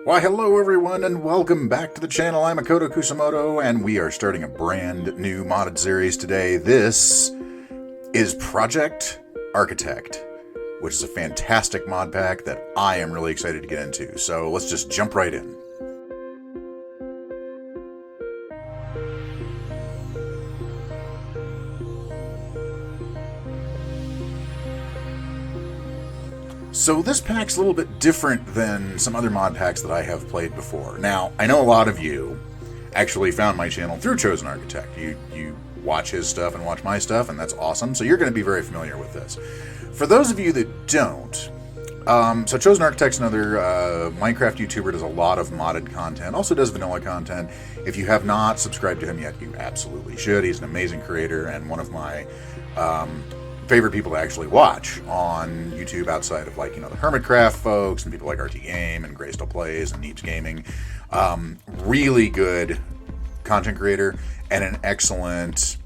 Why, hello everyone, and welcome back to the channel. I'm Makoto Kusamoto, and we are starting a brand new modded series today. This is Project Architect, which is a fantastic mod pack that I am really excited to get into. So let's just jump right in. So this pack's a little bit different than some other mod packs that I have played before. Now, I know a lot of you actually found my channel through ChosenArchitect. You watch his stuff and watch my stuff, and that's awesome. So you're going to be very familiar with this. For those of you that don't, so ChosenArchitect's another Minecraft YouTuber, does a lot of modded content, also does vanilla content. If you have not subscribed to him yet, you absolutely should. He's an amazing creator and one of my favorite people to actually watch on YouTube outside of, like, the Hermitcraft folks and people like RT Game and Gray Still Plays and Neeps Gaming. Really good content creator and an excellent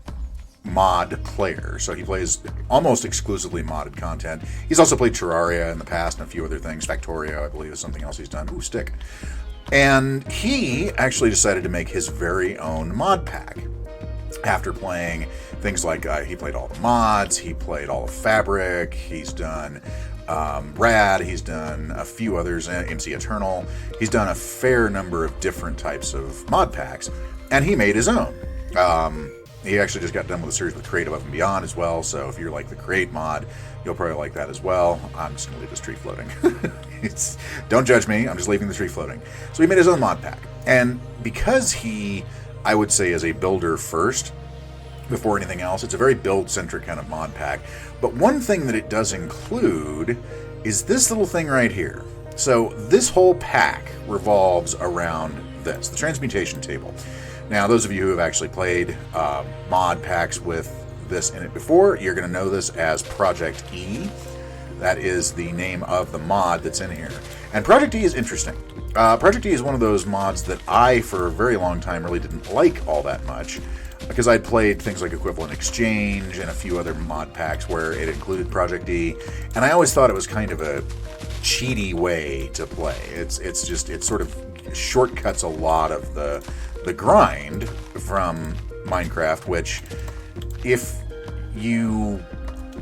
mod player. So he plays almost exclusively modded content. He's also played Terraria in the past and a few other things. Factorio, I believe, is something else he's done. Ooh, stick. And he actually decided to make his very own mod pack after playing things like, he played all the mods, he played all of Fabric, he's done Rad, he's done a few others, MC Eternal. He's done a fair number of different types of mod packs, and he made his own. He actually just got done with a series with Create Above and Beyond as well, so if you're like the Create mod, you'll probably like that as well. I'm just going to leave this tree floating. Don't judge me, I'm just leaving the tree floating. So he made his own mod pack, and because he, I would say, is a builder first before anything else, it's a very build-centric kind of mod pack. But one thing that it does include is this little thing right here. So this whole pack revolves around this, the transmutation table. Now, those of you who have actually played mod packs with this in it before, you're going to know this as Project E. That is the name of the mod that's in here. And Project E is interesting. Project E is one of those mods that I, for a very long time, really didn't like all that much, because I'd played things like Equivalent Exchange and a few other mod packs where it included Project E, and I always thought it was kind of a cheaty way to play. It sort of shortcuts a lot of the grind from Minecraft, which, if you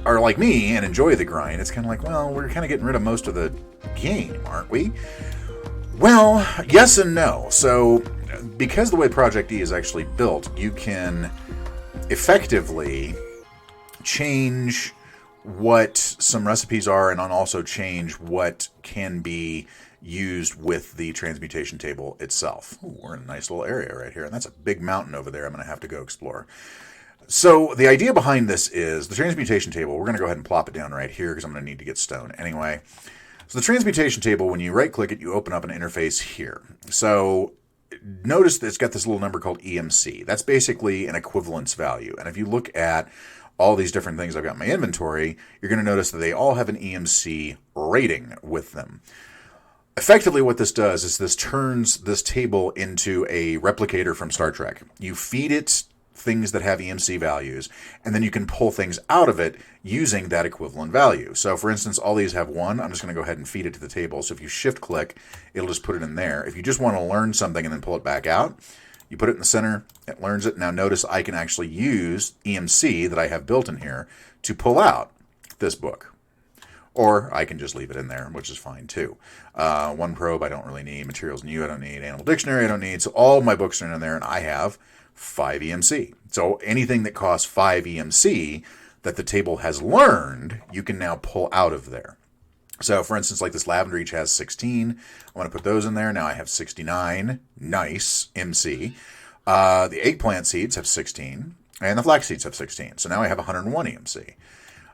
are like me and enjoy the grind, it's kind of like, well, we're kind of getting rid of most of the game, aren't we? Well, yes and no. So, because the way Project E is actually built, you can effectively change what some recipes are and also change what can be used with the transmutation table itself. Ooh, we're in a nice little area right here, and that's a big mountain over there I'm going to have to go explore. So the idea behind this is the transmutation table. We're going to go ahead and plop it down right here because I'm going to need to get stone anyway. So the transmutation table, when you right-click it, you open up an interface here. So notice that it's got this little number called EMC. That's basically an equivalence value. And if you look at all these different things I've got in my inventory, you're going to notice that they all have an EMC rating with them. Effectively, what this does is this turns this table into a replicator from Star Trek. You feed it things that have EMC values, and then you can pull things out of it using that equivalent value. So, for instance, all these have 1. I'm just going to go ahead and feed it to the table. So if you shift-click, it'll just put it in there. If you just want to learn something and then pull it back out, you put it in the center, it learns it. Now notice I can actually use EMC that I have built in here to pull out this book. Or I can just leave it in there, which is fine too. One probe I don't really need. Materials new I don't need. Animal dictionary I don't need. So all my books are in there, and I have 5 EMC. So anything that costs 5 EMC that the table has learned, you can now pull out of there. So, for instance, like this lavender each has 16. I want to put those in there. Now I have 69. Nice MC. The eggplant seeds have 16, and the flax seeds have 16. So now I have 101 EMC.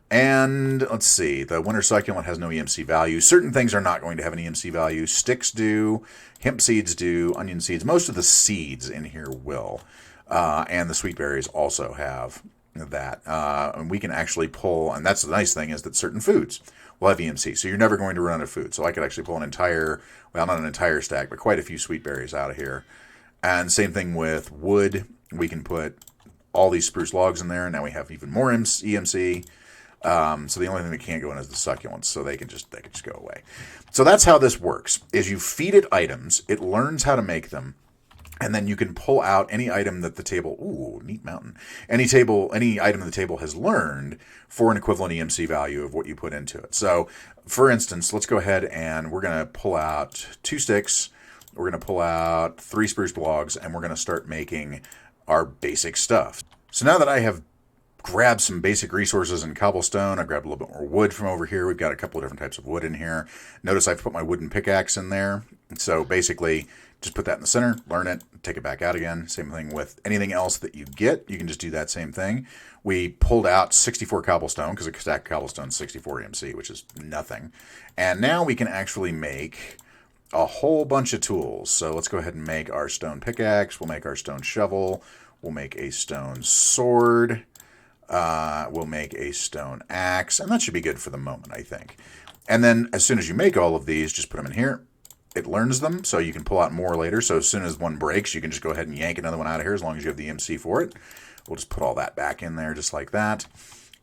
And let's see, the winter succulent has no EMC value. Certain things are not going to have an EMC value. Sticks do, hemp seeds do, onion seeds. Most of the seeds in here will. And the sweet berries also have that. And we can actually pull, and that's the nice thing, is that certain foods will have EMC. So you're never going to run out of food. So I could actually pull an entire, well, not an entire stack, but quite a few sweet berries out of here. And same thing with wood. We can put all these spruce logs in there. And now we have even more EMC. So the only thing that can't go in is the succulents, so they can just go away. So that's how this works, is you feed it items, it learns how to make them, and then you can pull out any item that the table, ooh, neat mountain, any item the table has learned for an equivalent EMC value of what you put into it. So, for instance, let's go ahead and we're going to pull out 2 sticks, we're going to pull out 3 spruce logs, and we're going to start making our basic stuff. So now that I have grabbed some basic resources in cobblestone, I grabbed a little bit more wood from over here. We've got a couple of different types of wood in here. Notice I've put my wooden pickaxe in there. So basically, just put that in the center, learn it, take it back out again. Same thing with anything else that you get. You can just do that same thing. We pulled out 64 cobblestone because a stack of cobblestone is 64 EMC, which is nothing. And now we can actually make a whole bunch of tools. So let's go ahead and make our stone pickaxe. We'll make our stone shovel. We'll make a stone sword. We'll make a stone axe. And that should be good for the moment, I think. And then as soon as you make all of these, just put them in here. It learns them, so you can pull out more later. So as soon as one breaks, you can just go ahead and yank another one out of here as long as you have the EMC for it. We'll just put all that back in there just like that.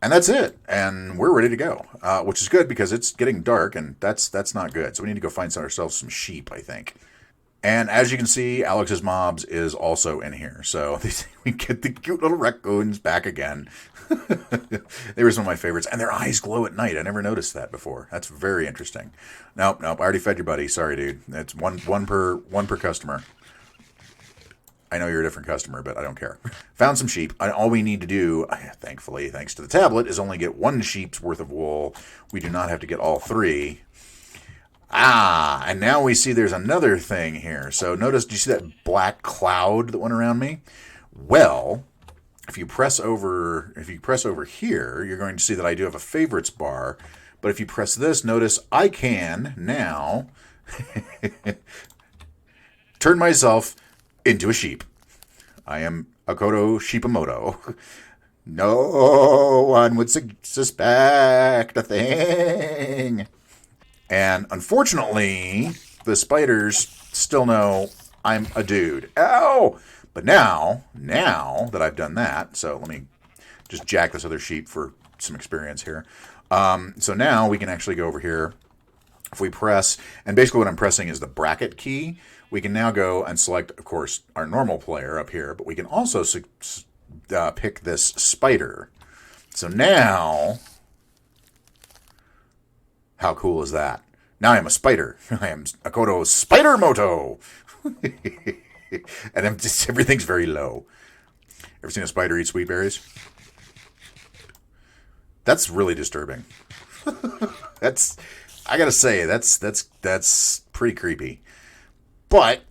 And that's it. And we're ready to go, which is good because it's getting dark, and that's not good. So we need to go find ourselves some sheep, I think. And as you can see, Alex's mobs is also in here. So we get the cute little raccoons back again. They were some of my favorites. And their eyes glow at night. I never noticed that before. That's very interesting. Nope. I already fed your buddy. Sorry, dude. It's one per customer. I know you're a different customer, but I don't care. Found some sheep. All we need to do, thankfully, thanks to the tablet, is only get 1 sheep's worth of wool. We do not have to get all 3. And now we see there's another thing here. So notice, do you see that black cloud that went around me? Well, if you press over here, you're going to see that I do have a favorites bar. But if you press this, notice I can now turn myself into a sheep. I am Akoto Sheepamoto. No one would suspect a thing. And unfortunately, the spiders still know I'm a dude. Ow! But now that I've done that, so let me just jack this other sheep for some experience here. So now we can actually go over here. If we press, and basically what I'm pressing is the bracket key, we can now go and select, of course, our normal player up here, but we can also pick this spider. So now, how cool is that? Now I'm a spider. I am Akoto Spider-Moto. And everything's very low. Ever seen a spider eat sweet berries? That's really disturbing. I gotta say, that's pretty creepy. But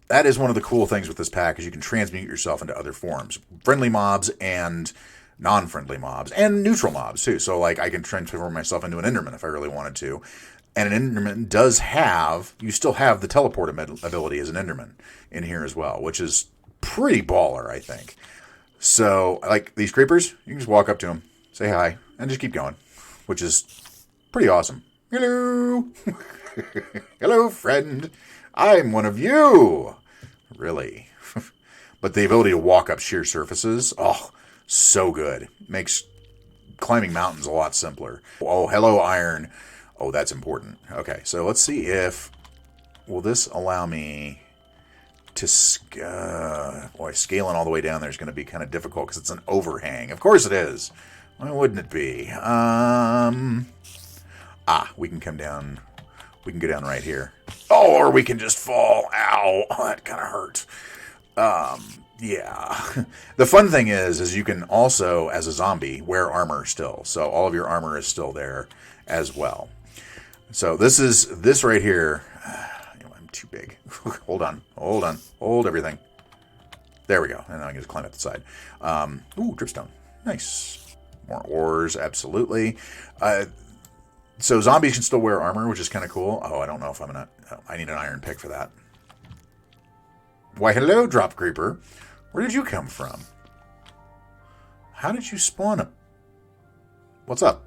that is one of the cool things with this pack, is you can transmute yourself into other forms. Friendly mobs and non-friendly mobs, and neutral mobs too. So like I can transform myself into an Enderman if I really wanted to. And an Enderman does have, you still have the teleport ability as an Enderman in here as well, which is pretty baller, I think. So, like these creepers, you can just walk up to them, say hi, and just keep going, which is pretty awesome. Hello! Hello, friend. I'm one of you. Really. But the ability to walk up sheer surfaces, oh, so good. Makes climbing mountains a lot simpler. Oh, hello, iron. Oh, that's important. Okay, so let's see if... Will this allow me to... Boy, scaling all the way down there is going to be kind of difficult because it's an overhang. Of course it is. Why wouldn't it be? We can come down... We can go down right here. Oh, or we can just fall. Ow. Oh, that kind of hurt. Yeah. The fun thing is you can also, as a zombie, wear armor still. So all of your armor is still there as well. So this right here. I'm too big. Hold on. Hold everything. There we go. And then I can just climb up the side. Ooh, dripstone. Nice. More ores, absolutely. So zombies can still wear armor, which is kind of cool. Oh, I don't know if I'm going to... I need an iron pick for that. Why, hello, drop creeper. Where did you come from? How did you spawn a... What's up?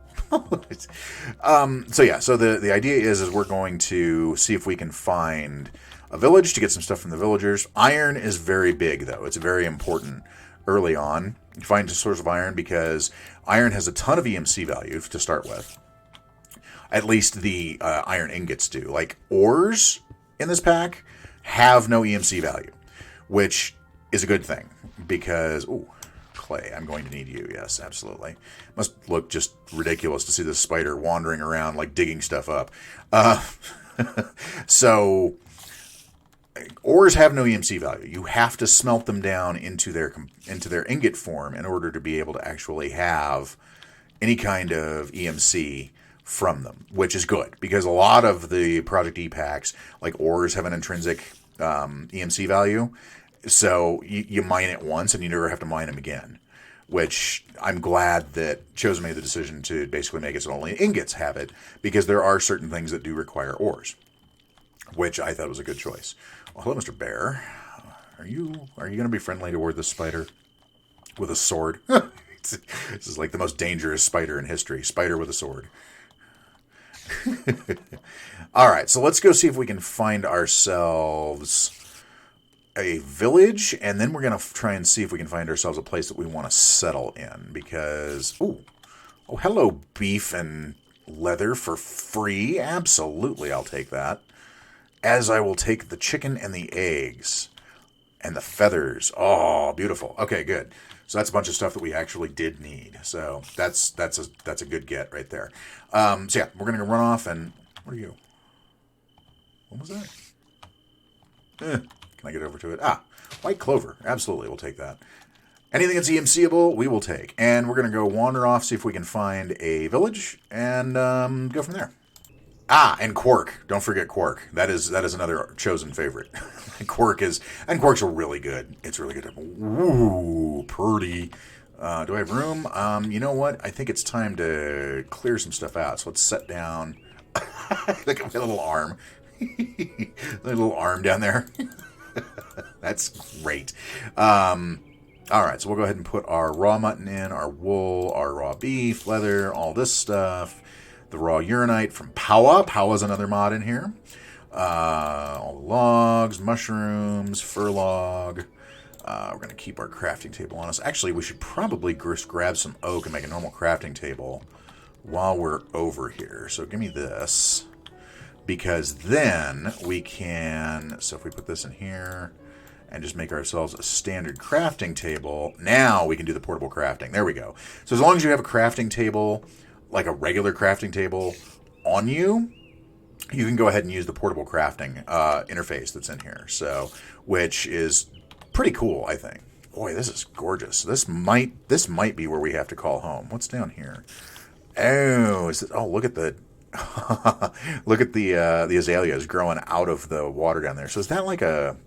So yeah, so the idea is we're going to see if we can find a village to get some stuff from the villagers. Iron is very big, though. It's very important early on. Find a source of iron, because iron has a ton of EMC value to start with. At least the iron ingots do. Like, ores in this pack have no EMC value, which is a good thing, because... Ooh, clay. I'm going to need you. Yes, absolutely. Must look just ridiculous to see this spider wandering around, like, digging stuff up. So... ores have no EMC value. You have to smelt them down into their ingot form in order to be able to actually have any kind of EMC from them, which is good, because a lot of the Project E packs, like ores, have an intrinsic EMC value. So you mine it once and you never have to mine them again, which I'm glad that Chosen made the decision to basically make it so only ingots have it, because there are certain things that do require ores, which I thought was a good choice. Well, hello, Mr. Bear. Are you going to be friendly toward this spider with a sword? This is like the most dangerous spider in history. Spider with a sword. All right, so let's go see if we can find ourselves a village, and then we're going to try and see if we can find ourselves a place that we want to settle in, because... oh, hello, beef and leather for free. Absolutely, I'll take that. As I will take the chicken and the eggs and the feathers. Oh, beautiful. Okay, good. So that's a bunch of stuff that we actually did need. So that's a good get right there. So yeah, we're gonna run off and... what are you? What was that? Can I get over to it? Ah, white clover. Absolutely, we'll take that. Anything that's EMCable, we will take. And we're gonna go wander off, see if we can find a village, and go from there. Ah, and Quark. Don't forget Quark. That is another Chosen favorite. Quark's are really good. It's really good. Ooh, pretty. Do I have room? You know what? I think it's time to clear some stuff out. So let's set down. Look at my little arm. My little arm down there. That's great. All right, so we'll go ahead and put our raw mutton in, our wool, our raw beef, leather, all this stuff. The raw uranite from Powa. Powa's another mod in here. All the logs, mushrooms, fur log. We're going to keep our crafting table on us. Actually, we should probably grab some oak and make a normal crafting table while we're over here. So give me this, because then we can... so if we put this in here and just make ourselves a standard crafting table, now we can do the portable crafting. There we go. So as long as you have a crafting table... like a regular crafting table on you, you can go ahead and use the portable crafting interface that's in here. So, which is pretty cool, I think. Boy, this is gorgeous. This might be where we have to call home. What's down here? Oh, look at the look at the azaleas growing out of the water down there. So is that like a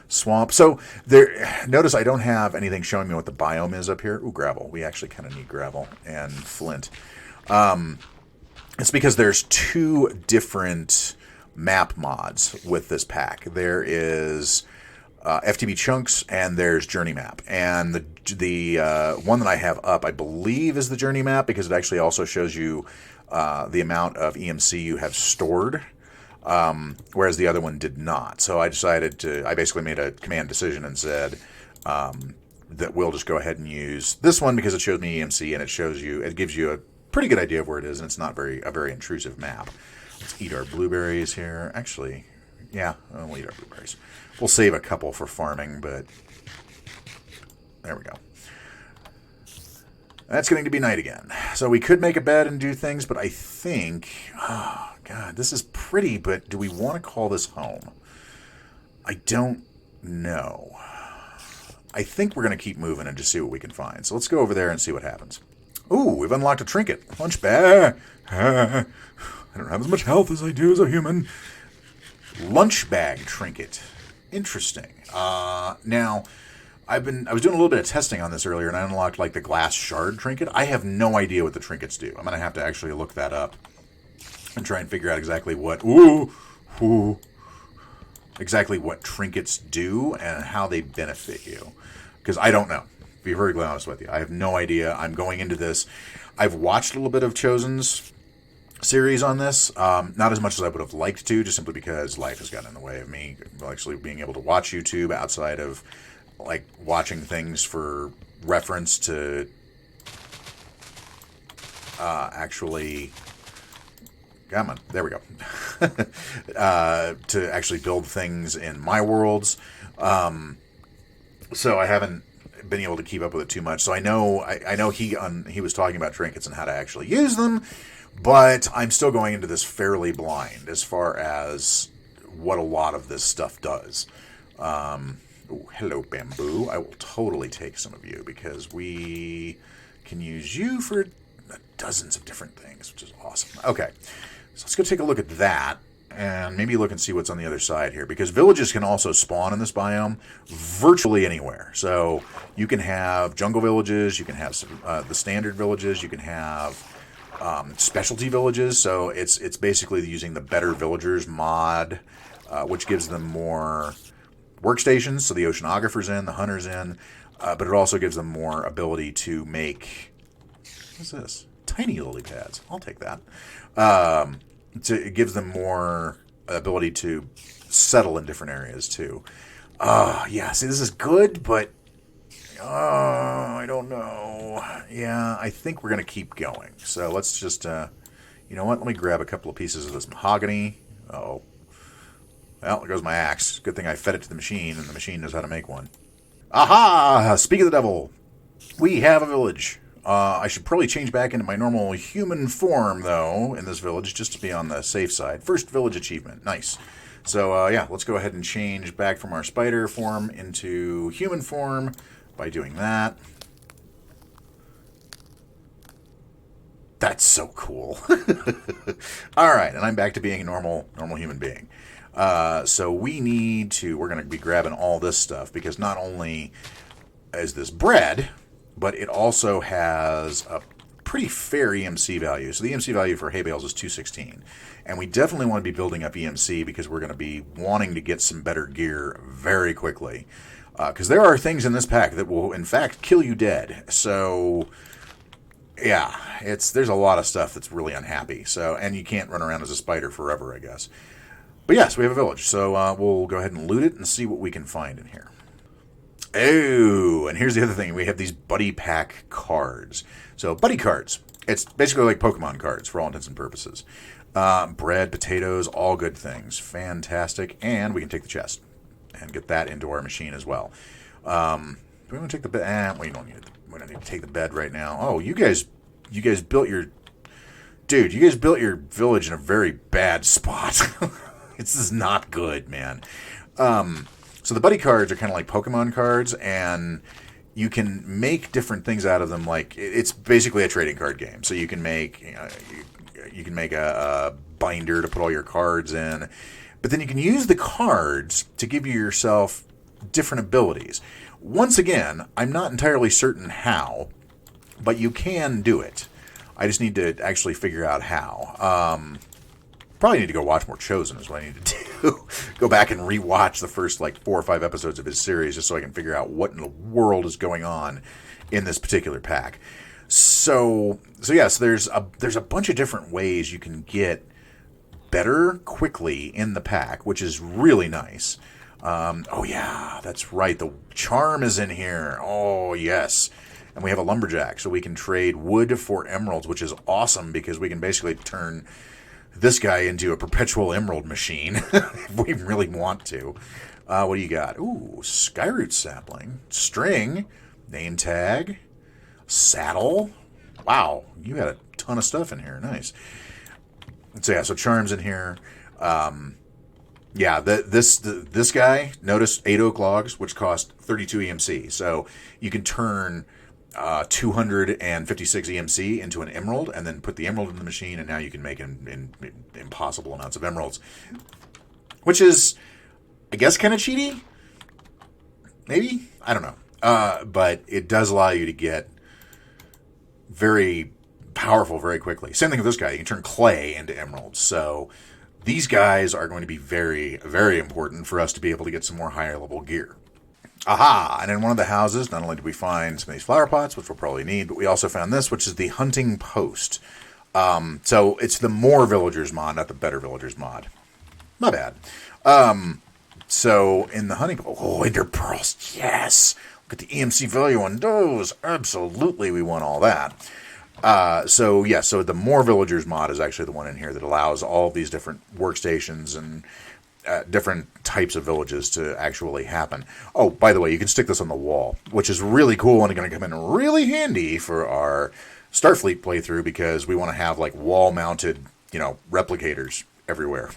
swamp? So there. Notice I don't have anything showing me what the biome is up here. Ooh, gravel. We actually kind of need gravel and flint. It's because there's two different map mods with this pack. There is FTB Chunks and there's Journey Map. And the one that I have up, I believe, is the Journey Map, because it actually also shows you the amount of EMC you have stored, whereas the other one did not. So I basically made a command decision and said that we'll just go ahead and use this one because it shows me EMC and it gives you a pretty good idea of where it is, and it's not a very intrusive map. Let's eat our blueberries here. Actually, yeah, we'll eat our blueberries. We'll save a couple for farming, but there we go. That's getting to be night again. So we could make a bed and do things, but I think... oh, God, this is pretty, but do we want to call this home? I don't know. I think we're going to keep moving and just see what we can find. So let's go over there and see what happens. Ooh, we've unlocked a trinket. Lunch bag. I don't have as much health as I do as a human. Lunch bag trinket. Interesting. Now, I was doing a little bit of testing on this earlier, and I unlocked like the glass shard trinket. I have no idea what the trinkets do. I'm going to have to actually look that up and try and figure out exactly what... exactly what trinkets do and how they benefit you. Because I don't know. To be very honest with you, I have no idea. I'm going into this. I've watched a little bit of Chosen's series on this. Not as much as I would have liked to, just simply because life has gotten in the way of me actually being able to watch YouTube outside of like watching things for reference to actually. Come on, there we go. To actually build things in my worlds. So I haven't been able to keep up with it too much. So I know he was talking about trinkets and how to actually use them, but I'm still going into this fairly blind as far as what a lot of this stuff does. Ooh, hello, bamboo. I will totally take some of you because we can use you for dozens of different things, which is awesome. Okay, so let's go take a look at that and maybe look and see what's on the other side here, because villages can also spawn in this biome virtually anywhere. So you can have jungle villages, you can have some, the standard villages, you can have specialty villages. So it's basically using the Better Villagers mod, which gives them more workstations. So the oceanographer's in, the hunter's in, but it also gives them more ability to make, what's this? Tiny lily pads. I'll take that. It gives them more ability to settle in different areas too. Yeah, see, this is good, but I don't know. Yeah, I think we're going to keep going. So let's just, you know what? Let me grab a couple of pieces of this mahogany. Oh, well, there goes my axe. Good thing I fed it to the machine, and the machine knows how to make one. Aha! Speak of the devil. We have a village. I should probably change back into my normal human form, though, in this village, just to be on the safe side. First village achievement. Nice. So, yeah, let's go ahead and change back from our spider form into human form by doing that. That's so cool. All right, and I'm back to being a normal human being. So we're going to be grabbing all this stuff, because not only is this bread, but it also has a pretty fair EMC value. So the EMC value for hay bales is 216. And we definitely want to be building up EMC because we're going to be wanting to get some better gear very quickly. Because there are things in this pack that will, in fact, kill you dead. So, yeah, there's a lot of stuff that's really unhappy. So, and you can't run around as a spider forever, I guess. But yes, we have a village. So we'll go ahead and loot it and see what we can find in here. Oh, and here's the other thing. We have these buddy pack cards. So buddy cards. It's basically like Pokemon cards for all intents and purposes. Bread, potatoes, all good things. Fantastic. And we can take the chest and get that into our machine as well. Do we want to take the bed? We don't need it. We don't need to take the bed right now. Oh, you guys built your... Dude, you guys built your village in a very bad spot. This is not good, man. So the buddy cards are kind of like Pokemon cards, and you can make different things out of them. Like, it's basically a trading card game. So you can make you can make a binder to put all your cards in, but then you can use the cards to give yourself different abilities. Once again, I'm not entirely certain how, but you can do it. I just need to actually figure out how. Probably need to go watch more Chosen is what I need to do. Go back and rewatch the first 4 or 5 episodes of his series just so I can figure out what in the world is going on in this particular pack. So yes, there's a bunch of different ways you can get better quickly in the pack, which is really nice. Oh yeah, that's right. The charm is in here. Oh yes. And we have a lumberjack, so we can trade wood for emeralds, which is awesome because we can basically turn this guy into a perpetual emerald machine if we really want to. What do you got? Ooh, skyroot sapling, string, name tag, saddle. Wow, you had a ton of stuff in here. Nice. So yeah, so charms in here. Yeah, this guy, notice 8 oak logs, which cost 32 EMC. So you can turn 256 EMC into an emerald, and then put the emerald in the machine, and now you can make impossible amounts of emeralds. Which is, I guess, kind of cheaty? Maybe? I don't know. But it does allow you to get very powerful very quickly. Same thing with this guy. You can turn clay into emeralds. So these guys are going to be very, very important for us to be able to get some more higher level gear. Aha! And in one of the houses, not only did we find some of these flower pots, which we'll probably need, but we also found this, which is the hunting post. So it's the More Villagers mod, not the Better Villagers mod. My bad. So in the hunting, oh, ender pearls, yes. Look at the EMC value on those. Absolutely, we want all that. So the More Villagers mod is actually the one in here that allows all of these different workstations and different types of villages to actually happen. Oh, by the way, you can stick this on the wall, which is really cool and going to come in really handy for our Starfleet playthrough because we want to have like wall-mounted, replicators everywhere.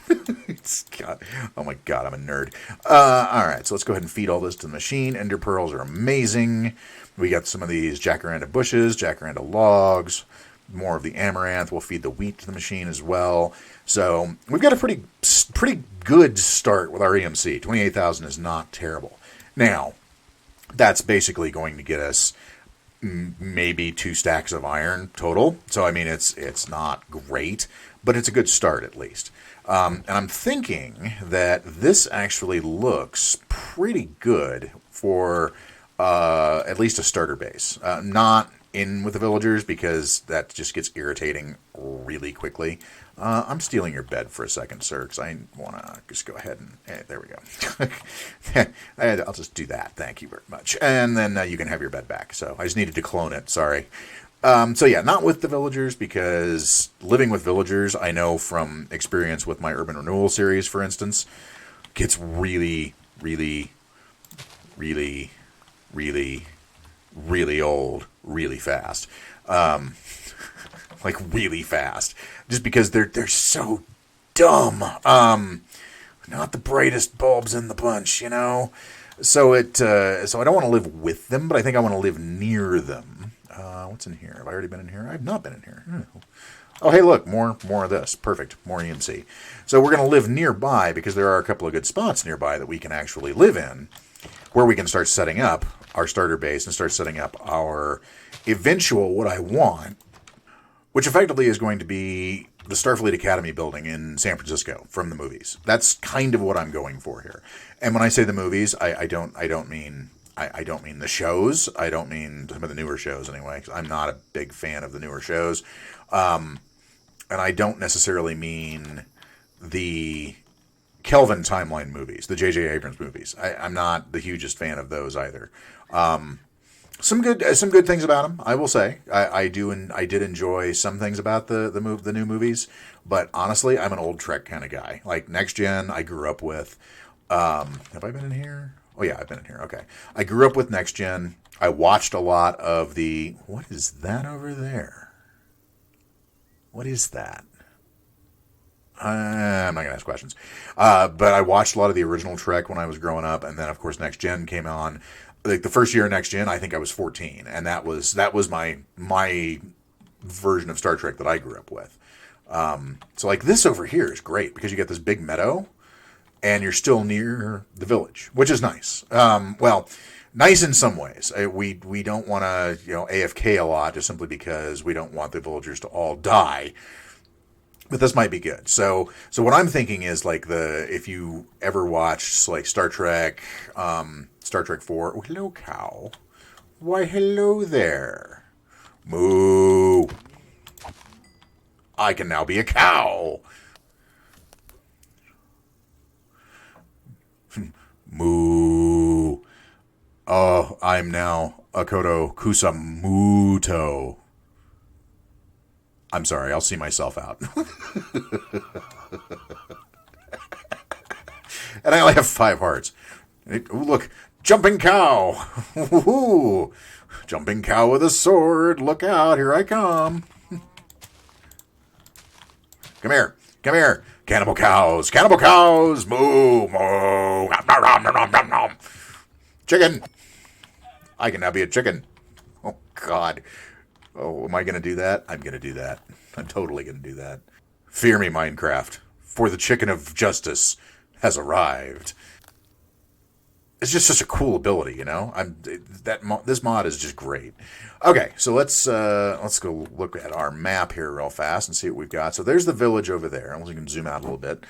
Oh my god, I'm a nerd. All right, so let's go ahead and feed all this to the machine. Ender pearls are amazing. We got some of these jacaranda bushes, jacaranda logs, more of the amaranth. We'll feed the wheat to the machine as well. So we've got a pretty good start with our EMC. 28,000 is not terrible. Now, that's basically going to get us maybe 2 stacks of iron total. So, I mean, it's not great, but it's a good start at least. And I'm thinking that this actually looks pretty good for at least a starter base. Not in with the villagers because that just gets irritating really quickly. I'm stealing your bed for a second, sir, because I want to just go ahead and... there we go. I'll just do that. Thank you very much. And then you can have your bed back. So I just needed to clone it. Sorry. So yeah, not with the villagers, because living with villagers, I know from experience with my Urban Renewal series, for instance, gets really, really, really, really, really old really fast. Like really fast, just because they're so dumb. Not the brightest bulbs in the bunch, So I don't want to live with them, but I think I want to live near them. What's in here? Have I already been in here? I've not been in here. Oh, hey, look, more of this. Perfect, more EMC. So we're going to live nearby because there are a couple of good spots nearby that we can actually live in, where we can start setting up our starter base and start setting up our eventual what I want, which effectively is going to be the Starfleet Academy building in San Francisco from the movies. That's kind of what I'm going for here. And when I say the movies, I don't mean the shows. I don't mean some of the newer shows anyway, because I'm not a big fan of the newer shows. And I don't necessarily mean the Kelvin timeline movies, the J.J. Abrams movies. I'm not the hugest fan of those either. Some good things about them, I will say. I did enjoy some things about the new movies, but honestly, I'm an old Trek kind of guy. Like Next Gen, I grew up with. Have I been in here? Oh yeah, I've been in here. Okay, I grew up with Next Gen. I watched a lot of the. What is that over there? What is that? I'm not going to ask questions. But I watched a lot of the original Trek when I was growing up, and then of course Next Gen came on. Like the first year of Next Gen, I think I was 14, and that was my version of Star Trek that I grew up with. So like this over here is great because you get this big meadow, and you're still near the village, which is nice. Well, nice in some ways. We don't want to AFK a lot just simply because we don't want the villagers to all die. But this might be good. So what I'm thinking is like if you ever watched like Star Trek 4. Oh, hello, cow. Why, hello there. Moo. I can now be a cow. Moo. Oh, I'm now Akoto Kusamuto. I'm sorry, I'll see myself out. And I only have 5 hearts. Ooh, look, jumping cow. Ooh, jumping cow with a sword. Look out, here I come. Come here. Cannibal cows. Moo, moo. Chicken. I can now be a chicken. Oh, God. Oh, am I going to do that? I'm going to do that. I'm totally going to do that. Fear me, Minecraft, for the chicken of justice has arrived. It's just such a cool ability, This mod is just great. Okay, so let's go look at our map here real fast and see what we've got. So there's the village over there. Unless you can zoom out a little bit.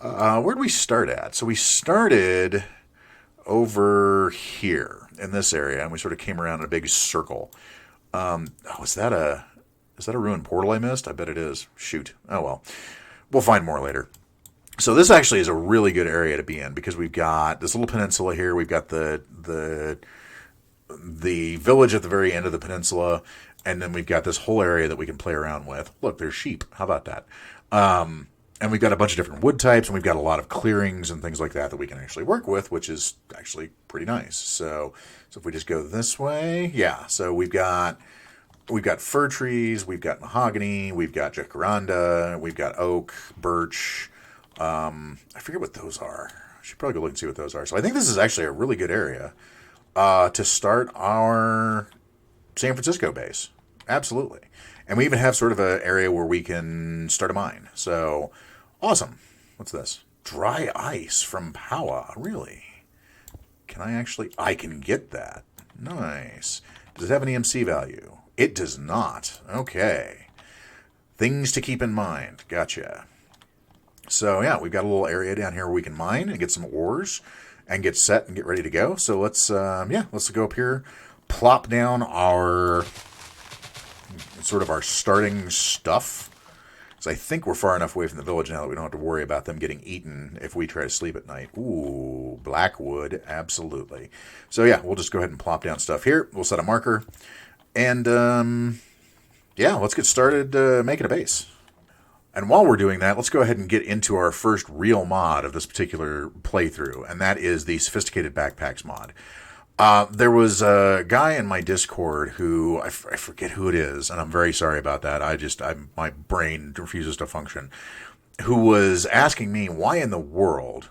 Where did we start at? So we started over here in this area, and we sort of came around in a big circle. Is that a ruined portal I missed? I bet it is. Shoot. Oh well. We'll find more later. So this actually is a really good area to be in because we've got this little peninsula here. We've got the village at the very end of the peninsula, and then we've got this whole area that we can play around with. Look, there's sheep. How about that? And we've got a bunch of different wood types, and we've got a lot of clearings and things like that we can actually work with, which is actually pretty nice. So if we just go this way, yeah. So we've got fir trees, we've got mahogany, we've got jacaranda, we've got oak, birch. I forget what those are. I should probably go look and see what those are. So I think this is actually a really good area to start our San Francisco base. Absolutely. And we even have sort of an area where we can start a mine. So, awesome. What's this? Dry ice from Powa. Really? I can get that. Nice. Does it have any MC value? It does not. Okay. Things to keep in mind. Gotcha. So, yeah, we've got a little area down here where we can mine and get some ores and get set and get ready to go. So let's go up here, plop down our starting stuff. So I think we're far enough away from the village now that we don't have to worry about them getting eaten if we try to sleep at night. Ooh, blackwood, absolutely. So yeah, we'll just go ahead and plop down stuff here. We'll set a marker, and let's get started making a base. And while we're doing that, let's go ahead and get into our first real mod of this particular playthrough, and that is the Sophisticated Backpacks mod. There was a guy in my Discord who, I forget who it is, and I'm very sorry about that. My brain refuses to function, who was asking me, why in the world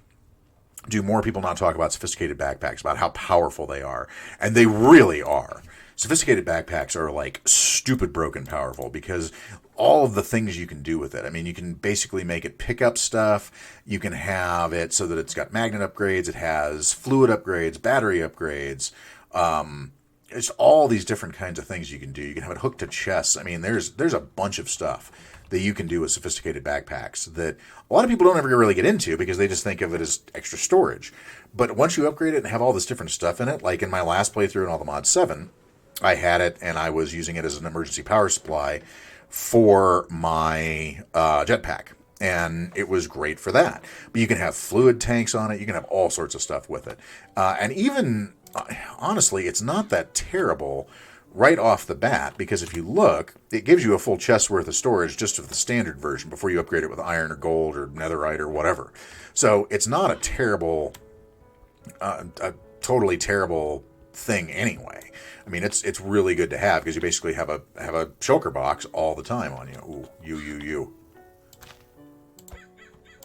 do more people not talk about sophisticated backpacks, about how powerful they are? And they really are. Sophisticated backpacks are like stupid broken powerful because all of the things you can do with it. I mean, you can basically make it pick up stuff. You can have it so that it's got magnet upgrades. It has fluid upgrades, battery upgrades. It's all these different kinds of things you can do. You can have it hooked to chests. I mean, there's a bunch of stuff that you can do with sophisticated backpacks that a lot of people don't ever really get into because they just think of it as extra storage. But once you upgrade it and have all this different stuff in it, like in my last playthrough in All the Mod 7, I had it and I was using it as an emergency power supply for my jetpack. And it was great for that. But you can have fluid tanks on it. You can have all sorts of stuff with it. And even, honestly, it's not that terrible right off the bat, because if you look, it gives you a full chest worth of storage just of the standard version before you upgrade it with iron or gold or netherite or whatever. So it's not a terrible, a totally terrible thing anyway. I mean, it's really good to have because you basically have a shulker box all the time on you. Ooh, you.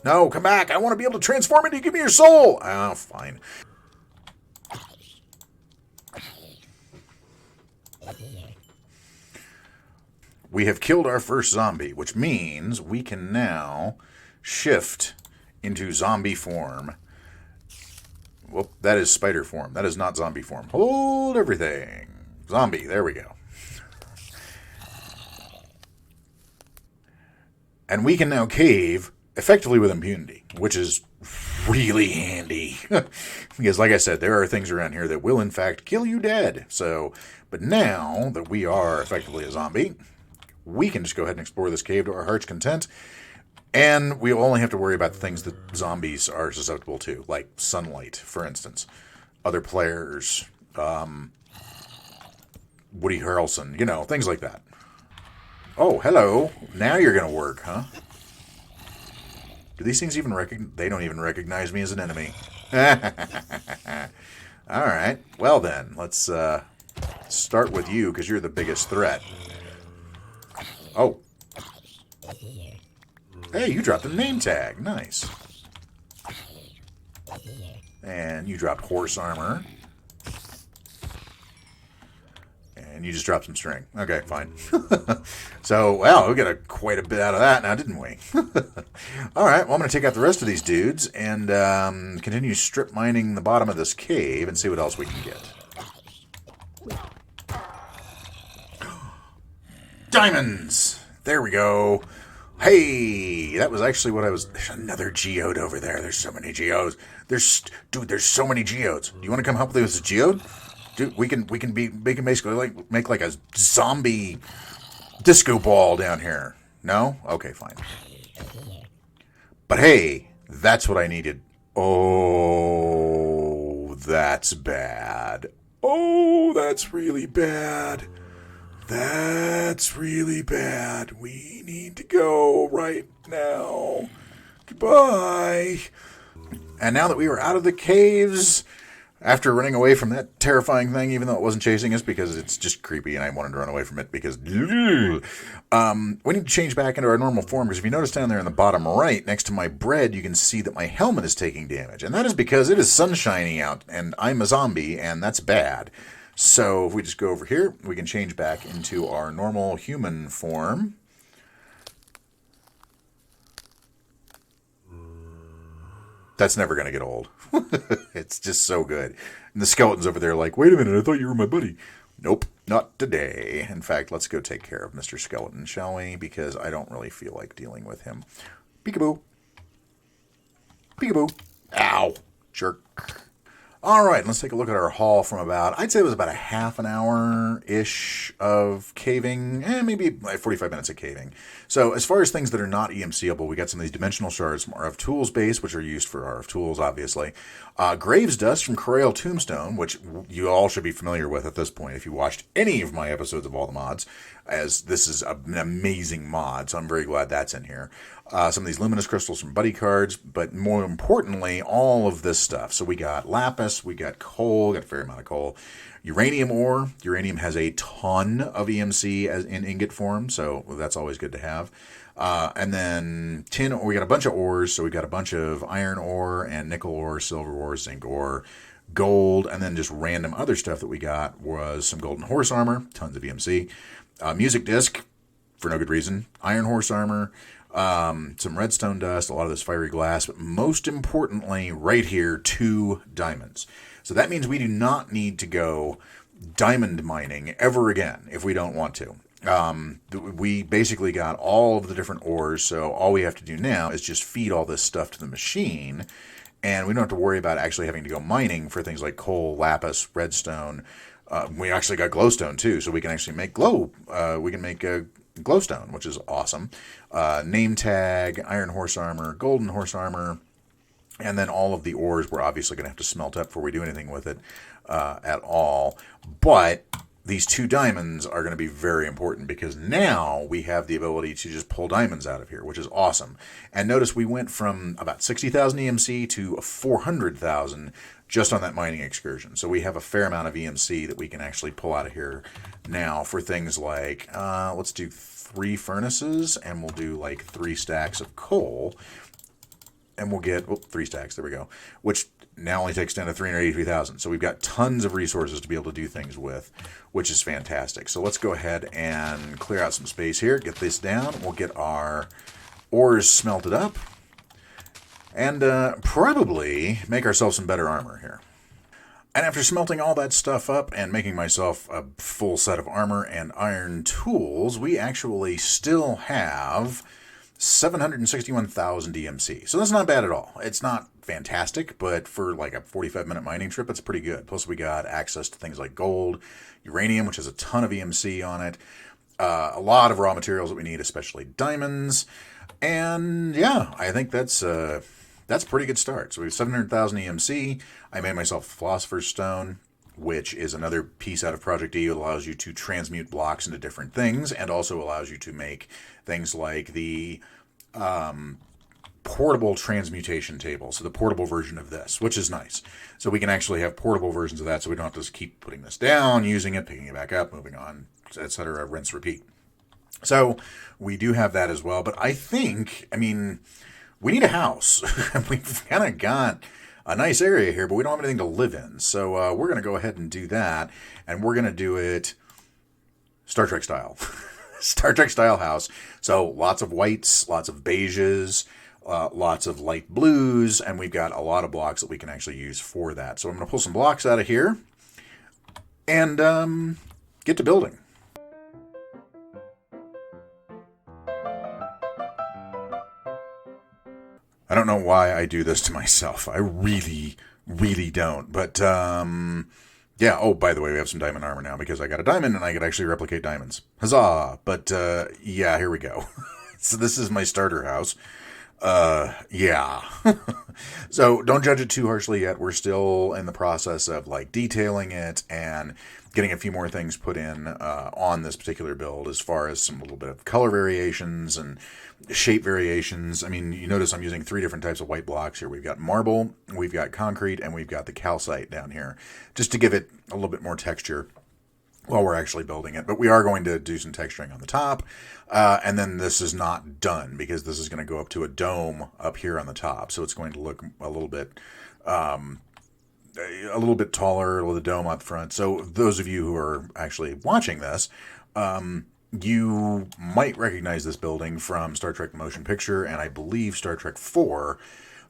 No, come back. I want to be able to transform into you. Give me your soul. Oh, fine. We have killed our first zombie, which means we can now shift into zombie form. Well, that is spider form. That is not zombie form. Hold everything. Zombie. There we go. And we can now cave effectively with impunity, which is really handy. Because, like I said, there are things around here that will, in fact, kill you dead. So, but now that we are effectively a zombie, we can just go ahead and explore this cave to our heart's content. And we only have to worry about the things that zombies are susceptible to, like sunlight, for instance. Other players, Woody Harrelson, things like that. Oh, hello. Now you're going to work, huh? Do these things even They don't even recognize me as an enemy. All right. Well, then, let's start with you, because you're the biggest threat. Oh. Hey, you dropped a name tag. Nice. And you dropped horse armor. And you just dropped some string. Okay, fine. So, well, we got quite a bit out of that now, didn't we? All right, well, I'm going to take out the rest of these dudes and continue strip mining the bottom of this cave and see what else we can get. Diamonds! There we go. Hey, that was actually what I was... There's another geode over there. There's so many geodes. There's so many geodes. Do you want to come help with this geode? Dude, we can basically make like a zombie disco ball down here. No? Okay, fine. But hey, That's what I needed. Oh, that's bad. Oh, that's really bad. That's really bad. We need to go right now. Goodbye. And now that we were out of the caves, after running away from that terrifying thing, even though it wasn't chasing us because it's just creepy and I wanted to run away from it because we need to change back into our normal form, because if you notice down there in the bottom right next to my bread, you can see that my helmet is taking damage. And that is because it is sunshiny out and I'm a zombie, and that's bad. So if we just go over here, we can change back into our normal human form. That's never going to get old. It's just so good. And the skeleton's over there like, wait a minute, I thought you were my buddy. Nope, not today. In fact, let's go take care of Mr. Skeleton, shall we? Because I don't really feel like dealing with him. Peekaboo. Peekaboo. Ow. Jerk. All right, let's take a look at our haul from I'd say it was about a half an hour-ish of caving, maybe like 45 minutes of caving. So as far as things that are not EMCable, we got some of these dimensional shards from RF Tools base, which are used for RF Tools, obviously. Graves Dust from Corel Tombstone, which you all should be familiar with at this point if you watched any of my episodes of all the mods, as this is an amazing mod, so I'm very glad that's in here. Some of these luminous crystals from Buddy Cards, but more importantly, all of this stuff. So we got lapis, we got coal, got a fair amount of coal. Uranium ore. Uranium has a ton of EMC in ingot form, so that's always good to have. And then tin, we got a bunch of ores, so we got a bunch of iron ore and nickel ore, silver ore, zinc ore, gold, and then just random other stuff that we got was some golden horse armor, tons of EMC, music disc, for no good reason, iron horse armor, some redstone dust, a lot of this fiery glass, but most importantly, right here, 2 diamonds. So that means we do not need to go diamond mining ever again if we don't want to. We basically got all of the different ores, so all we have to do now is just feed all this stuff to the machine, and we don't have to worry about actually having to go mining for things like coal, lapis, redstone. We actually got glowstone too, so we can actually make we can make a glowstone, which is awesome. Name tag, iron horse armor, golden horse armor, and then all of the ores we're obviously going to have to smelt up before we do anything with it at all. But these 2 diamonds are going to be very important, because now we have the ability to just pull diamonds out of here, which is awesome. And notice we went from about 60,000 EMC to 400,000 just on that mining excursion. So we have a fair amount of EMC that we can actually pull out of here now for things like, let's do 3 furnaces, and we'll do like 3 stacks of coal. And we'll get 3 stacks, there we go, which now only takes down to 383,000. So we've got tons of resources to be able to do things with, which is fantastic. So let's go ahead and clear out some space here, get this down. We'll get our ores smelted up, and probably make ourselves some better armor here. And after smelting all that stuff up and making myself a full set of armor and iron tools, we actually still have 761,000 DMC. So that's not bad at all. It's not fantastic, but for like a 45-minute mining trip, it's pretty good. Plus we got access to things like gold, uranium, which has a ton of EMC on it, a lot of raw materials that we need, especially diamonds. And yeah, I think that's a pretty good start. So we have 700,000 EMC. I made myself a Philosopher's Stone, which is another piece out of Project E. It allows you to transmute blocks into different things, and also allows you to make things like the portable transmutation table, so the portable version of this, which is nice. So we can actually have portable versions of that, so we don't have to just keep putting this down, using it, picking it back up, moving on, etc., rinse, repeat. So we do have that as well, but I think, we need a house. We've kind of got a nice area here, but we don't have anything to live in. So we're going to go ahead and do that, and we're going to do it Star Trek style. Star Trek style house. So lots of whites, lots of beiges, lots of light blues, and we've got a lot of blocks that we can actually use for that. So I'm going to pull some blocks out of here and get to building. I don't know why I do this to myself. I really, really don't. But, yeah. Oh, by the way, we have some diamond armor now because I got a diamond and I could actually replicate diamonds. Huzzah! But, yeah, here we go. So this is my starter house. Yeah. So don't judge it too harshly yet. We're still in the process of like detailing it and getting a few more things put in on this particular build, as far as some little bit of color variations and shape variations. I mean, you notice I'm using 3 different types of white blocks here. We've got marble, we've got concrete, and we've got the calcite down here, just to give it a little bit more texture while we're actually building it. But we are going to do some texturing on the top. And then this is not done, because this is going to go up to a dome up here on the top. So it's going to look a little bit taller with a dome up front. So those of you who are actually watching this, you might recognize this building from Star Trek the Motion Picture, and I believe Star Trek 4.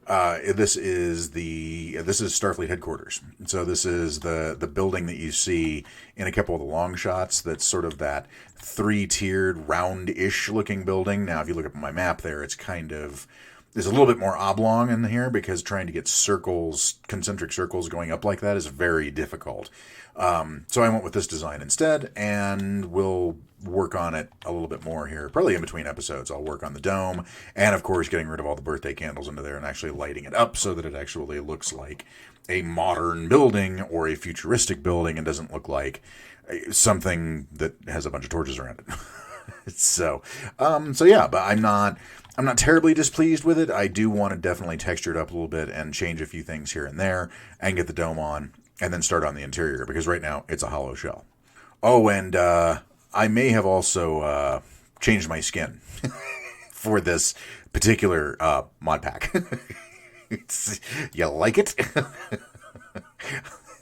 This is Starfleet headquarters. So this is the building that you see in a couple of the long shots. That's sort of that 3-tiered, round-ish looking building. Now, if you look at my map there, it's kind of, there's a little bit more oblong in here, because trying to get circles, concentric circles going up like that is very difficult. So I went with this design instead, and we'll work on it a little bit more here. Probably in between episodes, I'll work on the dome, and of course getting rid of all the birthday candles into there and actually lighting it up so that it actually looks like a modern building or a futuristic building and doesn't look like something that has a bunch of torches around it. So yeah, but I'm not terribly displeased with it. I do want to definitely texture it up a little bit and change a few things here and there and get the dome on, and then start on the interior, because right now it's a hollow shell. Oh, and I may have also changed my skin for this particular mod pack. You like it?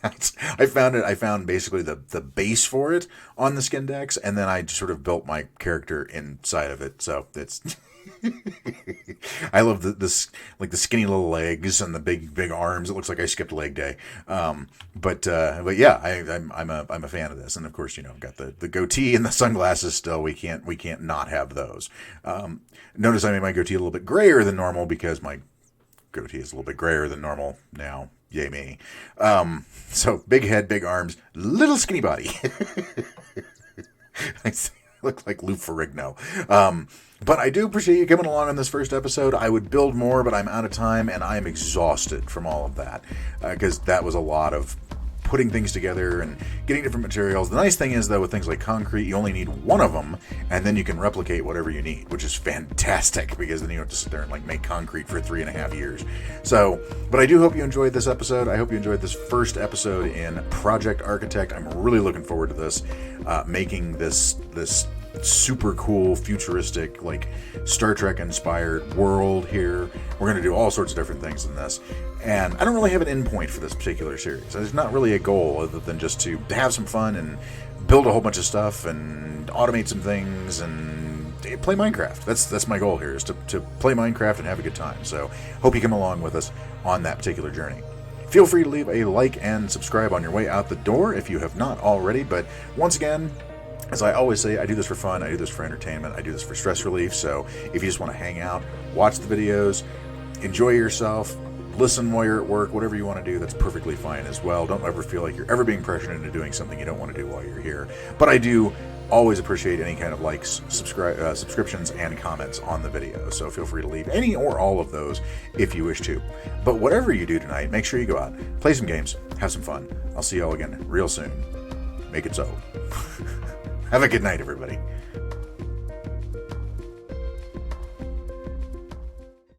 I found basically the base for it on the skin decks, and then I just sort of built my character inside of it. So it's I love this, like the skinny little legs and the big arms. It looks like I skipped leg day. But yeah, I'm a fan of this, and of course, I've got the goatee and the sunglasses still. We can't not have those. Notice I made my goatee a little bit grayer than normal, because my goatee is a little bit grayer than normal now. Yay me. So big head, big arms, little skinny body. I look like Lou Ferrigno. But I do appreciate you coming along on this first episode. I would build more, but I'm out of time, and I'm exhausted from all of that, because that was a lot of putting things together and getting different materials. The nice thing is, though, with things like concrete, you only need one of them, and then you can replicate whatever you need, which is fantastic, because then you don't have to sit there and like make concrete for 3.5 years. So, but I do hope you enjoyed this episode. I hope you enjoyed this first episode in Project Architect. I'm really looking forward to this, making this super cool, futuristic, like Star Trek inspired world here. We're going to do all sorts of different things in this. And I don't really have an endpoint for this particular series. There's not really a goal other than just to have some fun and build a whole bunch of stuff and automate some things and play Minecraft. That's my goal here, is to play Minecraft and have a good time. So hope you come along with us on that particular journey. Feel free to leave a like and subscribe on your way out the door if you have not already. But once again, as I always say, I do this for fun, I do this for entertainment, I do this for stress relief. So if you just want to hang out, watch the videos, enjoy yourself, listen while you're at work, whatever you want to do, that's perfectly fine as well. Don't ever feel like you're ever being pressured into doing something you don't want to do while you're here. But I do always appreciate any kind of likes, subscriptions, and comments on the video. So feel free to leave any or all of those if you wish to. But whatever you do tonight, make sure you go out, play some games, have some fun. I'll see y'all again real soon. Make it so. Have a good night, everybody.